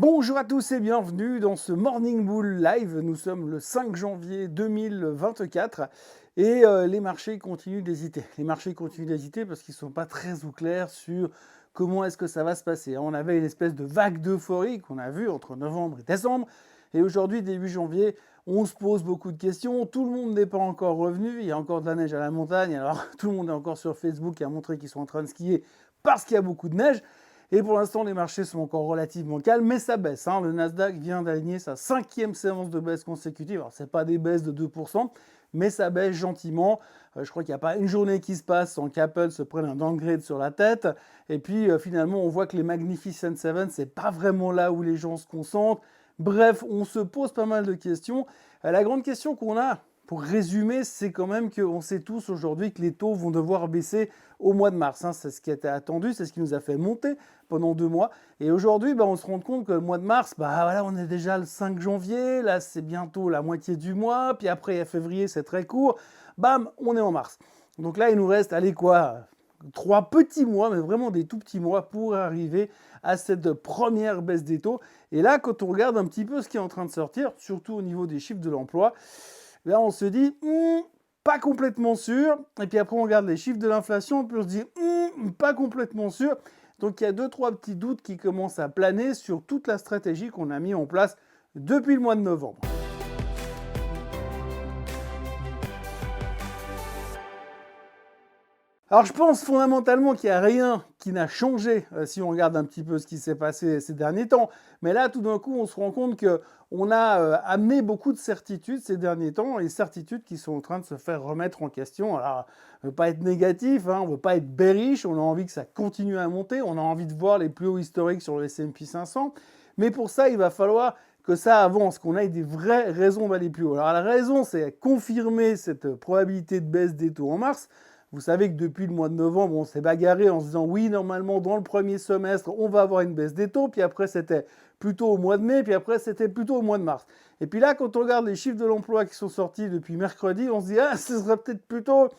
Bonjour à tous et bienvenue dans ce Morning Bull Live. Nous sommes le 5 janvier 2024 et les marchés continuent d'hésiter. Les marchés continuent d'hésiter parce qu'ils ne sont pas très au clair sur comment est-ce que ça va se passer. On avait une espèce de vague d'euphorie qu'on a vue entre novembre et décembre. Et aujourd'hui, début janvier, on se pose beaucoup de questions. Tout le monde n'est pas encore revenu. Il y a encore de la neige à la montagne. Alors tout le monde est encore sur Facebook à montrer qu'ils sont en train de skier parce qu'il y a beaucoup de neige. Et pour l'instant, les marchés sont encore relativement calmes, mais ça baisse. Le Nasdaq vient d'aligner sa 5e séance de baisse consécutive. Alors, ce n'est pas des baisses de 2%, mais ça baisse gentiment. Je crois qu'il n'y a pas une journée qui se passe sans qu'Apple se prenne un downgrade sur la tête. Et puis, finalement, on voit que les Magnificent Seven, ce n'est pas vraiment là où les gens se concentrent. Bref, on se pose pas mal de questions. La grande question qu'on a, pour résumer, c'est quand même qu'on sait tous aujourd'hui que les taux vont devoir baisser au mois de mars. C'est ce qui était attendu, c'est ce qui nous a fait monter pendant 2 mois. Et aujourd'hui, on se rend compte que le mois de mars, voilà, on est déjà le 5 janvier, là c'est bientôt la moitié du mois, puis après il y a février, c'est très court, bam, on est en mars. Donc là, il nous reste, allez quoi, 3 petits mois, mais vraiment des tout petits mois pour arriver à cette première baisse des taux. Et là, quand on regarde un petit peu ce qui est en train de sortir, surtout au niveau des chiffres de l'emploi, là, on se dit, pas complètement sûr. Et puis après, on regarde les chiffres de l'inflation, on peut se dire, pas complètement sûr. Donc, il y a 2-3 petits doutes qui commencent à planer sur toute la stratégie qu'on a mis en place depuis le mois de novembre. Alors je pense fondamentalement qu'il n'y a rien qui n'a changé si on regarde un petit peu ce qui s'est passé ces derniers temps. Mais là, tout d'un coup, on se rend compte qu'on a amené beaucoup de certitudes ces derniers temps, et certitudes qui sont en train de se faire remettre en question. Alors, on ne veut pas être négatif, on ne veut pas être bearish, on a envie que ça continue à monter, on a envie de voir les plus hauts historiques sur le S&P 500. Mais pour ça, il va falloir que ça avance, qu'on ait des vraies raisons d'aller plus haut. Alors la raison, c'est confirmer cette probabilité de baisse des taux en mars. Vous savez que depuis le mois de novembre, on s'est bagarré en se disant oui, normalement, dans le premier semestre, on va avoir une baisse des taux. Puis après, c'était plutôt au mois de mai. Puis après, c'était plutôt au mois de mars. Et puis là, quand on regarde les chiffres de l'emploi qui sont sortis depuis mercredi, on se dit ce serait peut-être plutôt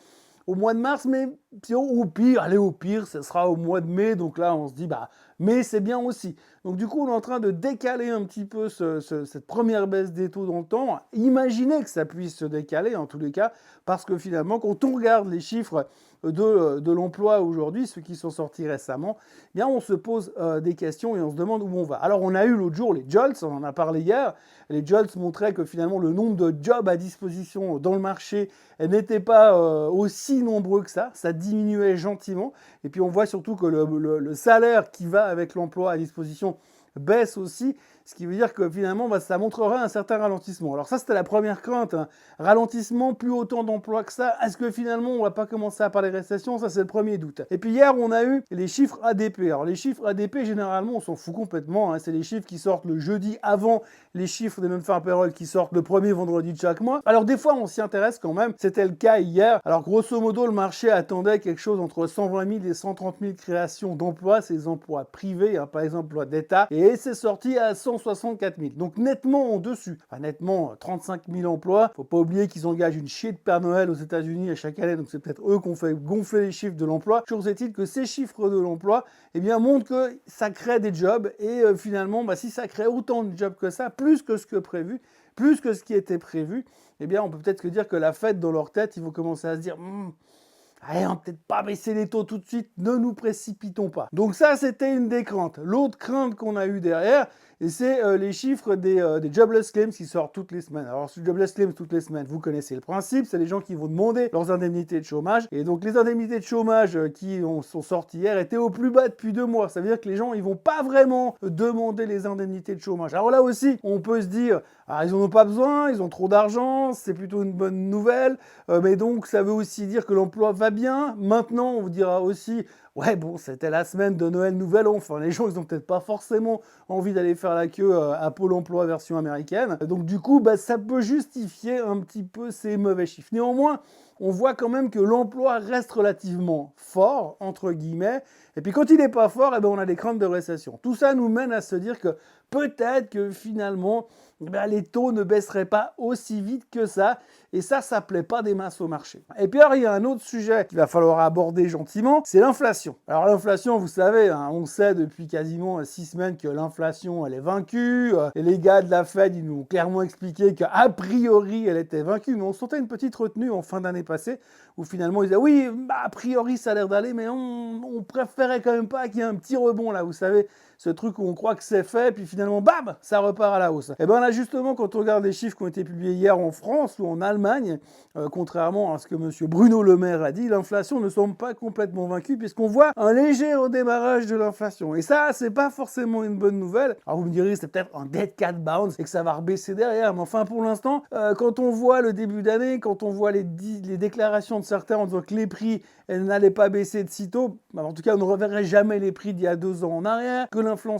au mois de mars, mais au pire, ce sera au mois de mai. Donc là, on se dit mai, c'est bien aussi. Donc du coup, on est en train de décaler un petit peu cette première baisse des taux dans le temps. Imaginez que ça puisse se décaler en tous les cas, parce que finalement, quand on regarde les chiffres de l'emploi aujourd'hui, ceux qui sont sortis récemment, on se pose des questions et on se demande où on va. Alors on a eu l'autre jour les JOLTS, on en a parlé hier. Les JOLTS montraient que finalement le nombre de jobs à disposition dans le marché n'était pas aussi nombreux que ça diminuait gentiment. Et puis on voit surtout que le salaire qui va avec l'emploi à disposition baisse aussi, ce qui veut dire que finalement ça montrerait un certain ralentissement. Alors ça, c'était la première crainte, ralentissement, plus autant d'emplois que ça, est-ce que finalement on va pas commencer à parler récession? Ça, c'est le premier doute. Et puis hier, on a eu les chiffres ADP. Alors les chiffres ADP, généralement, on s'en fout complètement, c'est les chiffres qui sortent le jeudi avant les chiffres des non-farm payroll qui sortent le premier vendredi de chaque mois. Alors des fois, on s'y intéresse quand même, c'était le cas hier. Alors grosso modo, le marché attendait quelque chose entre 120 000 et 130 000 créations d'emplois, ces emplois privés, par exemple l'emploi d'État, et c'est sorti à 164 000. Donc nettement en dessus. Enfin, nettement 35 000 emplois. Faut pas oublier qu'ils engagent une chier de Père Noël aux États-Unis à chaque année, donc c'est peut-être eux qu'on fait gonfler les chiffres de l'emploi. Toujours est-il que ces chiffres de l'emploi, montrent que ça crée des jobs, et finalement, si ça crée autant de jobs que ça, plus que ce que prévu, plus que ce qui était prévu, on peut peut-être se dire que la Fed, dans leur tête, ils vont commencer à se dire allez, on va peut-être pas baisser les taux tout de suite, ne nous précipitons pas. Donc ça, c'était une des craintes. L'autre crainte qu'on a eue derrière, et c'est les chiffres des jobless claims qui sortent toutes les semaines. Alors, ce jobless claims toutes les semaines, vous connaissez le principe, c'est les gens qui vont demander leurs indemnités de chômage. Et donc, les indemnités de chômage qui sont sorties hier étaient au plus bas depuis 2 mois. Ça veut dire que les gens, ils vont pas vraiment demander les indemnités de chômage. Alors là aussi, on peut se dire, ils n'en ont pas besoin, ils ont trop d'argent, c'est plutôt une bonne nouvelle. Mais donc, ça veut aussi dire que l'emploi va bien. Maintenant, on vous dira aussi, c'était la semaine de Noël Nouvel An. Enfin, les gens, ils n'ont peut-être pas forcément envie d'aller faire la queue à Pôle emploi version américaine. Donc du coup, ça peut justifier un petit peu ces mauvais chiffres. Néanmoins, on voit quand même que l'emploi reste relativement fort, entre guillemets, Et puis quand il n'est pas fort, eh ben, on a des craintes de récession. Tout ça nous mène à se dire que peut-être que finalement, ben, les taux ne baisseraient pas aussi vite que ça. Et ça plaît pas des masses au marché. Et puis alors, il y a un autre sujet qu'il va falloir aborder gentiment, c'est l'inflation. Alors l'inflation, vous savez, hein, on sait depuis quasiment 6 semaines que l'inflation, elle est vaincue. Et les gars de la Fed, ils nous ont clairement expliqué qu'a priori, elle était vaincue. Mais on sentait une petite retenue en fin d'année passée, où finalement, ils disaient, oui, bah, a priori, ça a l'air d'aller, mais on préférait quand même pas qu'il y ait un petit rebond là, vous savez, ce truc où on croit que c'est fait, puis finalement, bam, ça repart à la hausse. Et bien là, justement, quand on regarde les chiffres qui ont été publiés hier en France ou en Allemagne, contrairement à ce que M. Bruno Le Maire a dit, l'inflation ne semble pas complètement vaincue, puisqu'on voit un léger redémarrage de l'inflation. Et ça, c'est pas forcément une bonne nouvelle. Alors vous me direz, c'est peut-être un dead cat bounce et que ça va rebaisser derrière, mais enfin, pour l'instant, quand on voit le début d'année, quand on voit les déclarations de certains en disant que les prix n'allaient pas baisser de sitôt, en tout cas, on ne reverrait jamais les prix d'il y a 2 ans en arrière, que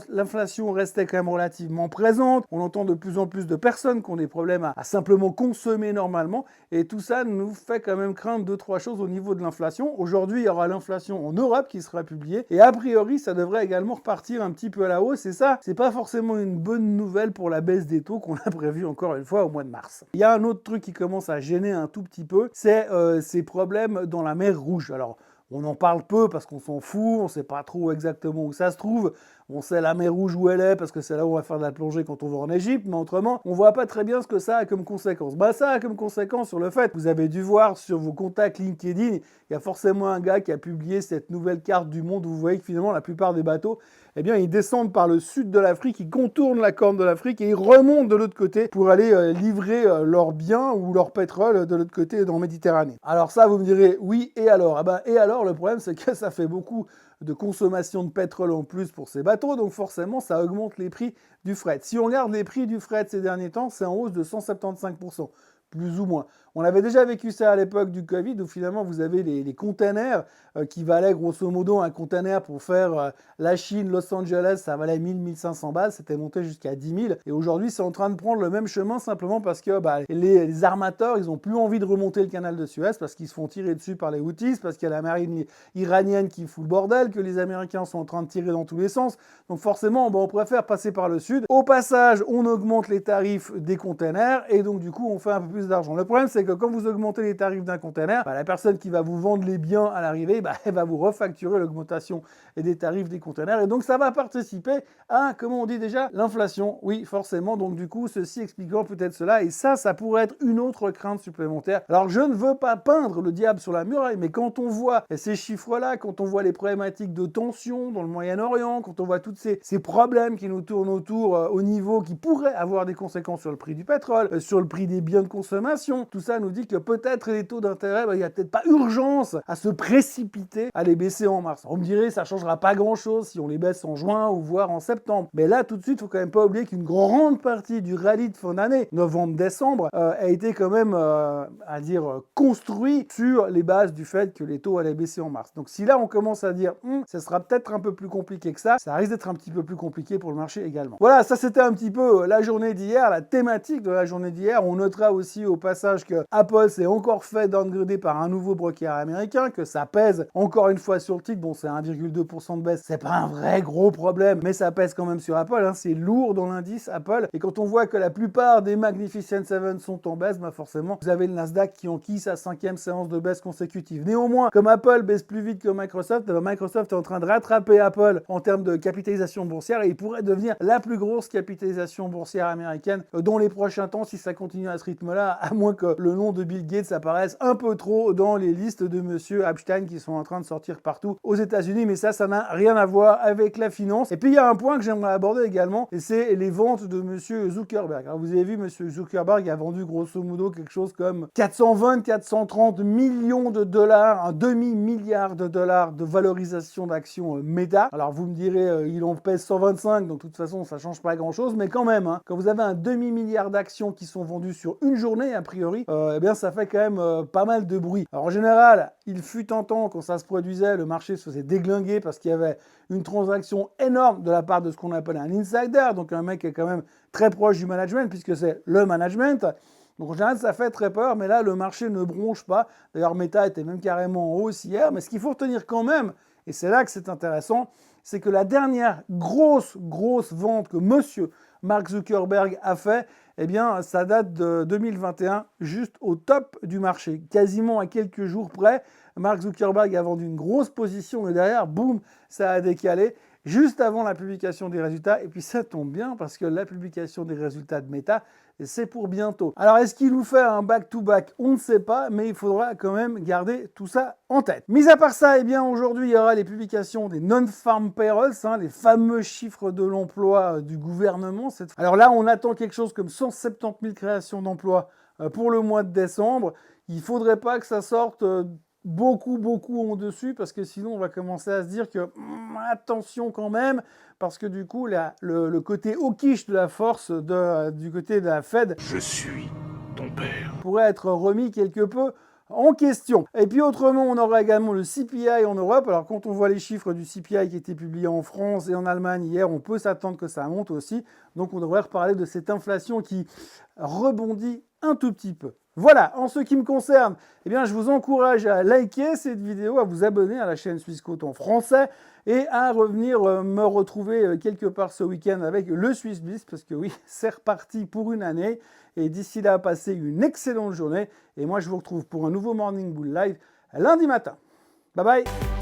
l'inflation restait quand même relativement présente. On entend de plus en plus de personnes qui ont des problèmes à simplement consommer normalement. Et tout ça nous fait quand même craindre 2-3 choses au niveau de l'inflation. Aujourd'hui, il y aura l'inflation en Europe qui sera publiée. Et a priori, ça devrait également repartir un petit peu à la hausse. Et ça, c'est pas forcément une bonne nouvelle pour la baisse des taux qu'on a prévu encore une fois au mois de mars. Il y a un autre truc qui commence à gêner un tout petit peu, c'est ces problèmes dans la mer Rouge. Alors, on en parle peu parce qu'on s'en fout, on ne sait pas trop exactement où ça se trouve. On sait la mer Rouge où elle est parce que c'est là où on va faire de la plongée quand on va en Égypte, mais autrement, on voit pas très bien ce que ça a comme conséquence. Bah ça a comme conséquence sur le fait, vous avez dû voir sur vos contacts LinkedIn, il y a forcément un gars qui a publié cette nouvelle carte du monde où vous voyez que finalement la plupart des bateaux, eh bien ils descendent par le sud de l'Afrique, ils contournent la corne de l'Afrique et ils remontent de l'autre côté pour aller livrer leurs biens ou leur pétrole de l'autre côté dans la Méditerranée. Alors ça, vous me direz, oui, et alors? Ah ben, et alors, le problème c'est que ça fait beaucoup de consommation de pétrole en plus pour ces bateaux, donc forcément ça augmente les prix du fret. Si on regarde les prix du fret ces derniers temps, c'est en hausse de 175%, plus ou moins. On avait déjà vécu ça à l'époque du Covid, où finalement vous avez les containers qui valaient grosso modo un container pour faire la Chine, Los Angeles, ça valait 1000-1500 balles, c'était monté jusqu'à 10 000. Et aujourd'hui, c'est en train de prendre le même chemin simplement parce que les armateurs, ils n'ont plus envie de remonter le canal de Suez parce qu'ils se font tirer dessus par les Houthis, parce qu'il y a la marine iranienne qui fout le bordel, que les Américains sont en train de tirer dans tous les sens. Donc forcément, on préfère passer par le sud. Au passage, on augmente les tarifs des containers et donc du coup, on fait un peu plus d'argent. Le problème, c'est que quand vous augmentez les tarifs d'un container, la personne qui va vous vendre les biens à l'arrivée, elle va vous refacturer l'augmentation des tarifs des containers. Et donc, ça va participer à, comment on dit déjà, l'inflation. Oui, forcément. Donc, du coup, ceci expliquant peut-être cela. Et ça pourrait être une autre crainte supplémentaire. Alors, je ne veux pas peindre le diable sur la muraille, mais quand on voit ces chiffres-là, quand on voit les problématiques de tension dans le Moyen-Orient, quand on voit tous ces problèmes qui nous tournent autour au niveau qui pourraient avoir des conséquences sur le prix du pétrole, sur le prix des biens de consommation, tout ça nous dit que peut-être les taux d'intérêt, il n'y a peut-être pas urgence à se précipiter à les baisser en mars. On me dirait, ça ne changera pas grand-chose si on les baisse en juin ou voire en septembre. Mais là, tout de suite, il ne faut quand même pas oublier qu'une grande partie du rallye de fin d'année, novembre-décembre, a été quand même, construit sur les bases du fait que les taux allaient baisser en mars. Donc si là, on commence à dire, ça sera peut-être un peu plus compliqué que ça risque d'être un petit peu plus compliqué pour le marché également. Voilà, ça c'était un petit peu la journée d'hier, la thématique de la journée d'hier. On notera aussi au passage que Apple s'est encore fait downgrader par un nouveau broker américain, que ça pèse encore une fois sur le titre. Bon, c'est 1,2% de baisse, c'est pas un vrai gros problème, mais ça pèse quand même sur Apple, c'est lourd dans l'indice Apple. Et quand on voit que la plupart des Magnificent Seven sont en baisse, forcément, vous avez le Nasdaq qui enquille sa 5e séance de baisse consécutive. Néanmoins, comme Apple baisse plus vite que Microsoft, Microsoft est en train de rattraper Apple en termes de capitalisation boursière et il pourrait devenir la plus grosse capitalisation boursière américaine dans les prochains temps si ça continue à ce rythme-là, à moins que le nom de Bill Gates apparaisse un peu trop dans les listes de monsieur Epstein qui sont en train de sortir partout aux États-Unis, mais ça n'a rien à voir avec la finance. Et puis il y a un point que j'aimerais aborder également, et c'est les ventes de monsieur Zuckerberg. Alors vous avez vu, monsieur Zuckerberg a vendu grosso modo quelque chose comme 420-430 millions de dollars, un demi-milliard de dollars de valorisation d'actions Meta. Alors vous me direz, il en pèse 125, donc de toute façon ça change pas grand-chose, mais quand même, quand vous avez un demi-milliard d'actions qui sont vendues sur une journée, a priori, eh bien ça fait quand même pas mal de bruit. Alors en général, il fut un temps, quand ça se produisait, le marché se faisait déglinguer parce qu'il y avait une transaction énorme de la part de ce qu'on appelle un insider, donc un mec qui est quand même très proche du management, puisque c'est le management. Donc en général, ça fait très peur, mais là, le marché ne bronche pas. D'ailleurs, Meta était même carrément en hausse hier. Mais ce qu'il faut retenir quand même, Et c'est là que c'est intéressant, c'est que la dernière grosse vente que monsieur Mark Zuckerberg a fait, eh bien, ça date de 2021, juste au top du marché, quasiment à quelques jours près. Mark Zuckerberg a vendu une grosse position et derrière, boum, ça a décalé juste avant la publication des résultats. Et puis ça tombe bien parce que la publication des résultats de Meta, c'est pour bientôt. Alors, est-ce qu'il nous fait un back-to-back? On ne sait pas, mais il faudra quand même garder tout ça en tête. Mis à part ça, eh bien, aujourd'hui, il y aura les publications des non-farm payrolls, les fameux chiffres de l'emploi du gouvernement. Alors là, on attend quelque chose comme 170 000 créations d'emplois pour le mois de décembre. Il ne faudrait pas que ça sorte beaucoup en dessus, parce que sinon, on va commencer à se dire que attention quand même, parce que du coup, le côté hawkish de la force du côté de la Fed, je suis ton père, pourrait être remis quelque peu en question. Et puis autrement, on aura également le CPI en Europe. Alors quand on voit les chiffres du CPI qui étaient publiés en France et en Allemagne hier, on peut s'attendre que ça monte aussi. Donc on devrait reparler de cette inflation qui rebondit un tout petit peu. Voilà, en ce qui me concerne, eh bien, je vous encourage à liker cette vidéo, à vous abonner à la chaîne Swissquote en français et à revenir me retrouver quelque part ce week-end avec le Swiss Bliss, parce que oui, c'est reparti pour une année. Et d'ici là, passez une excellente journée. Et moi, je vous retrouve pour un nouveau Morning Bull Live lundi matin. Bye bye!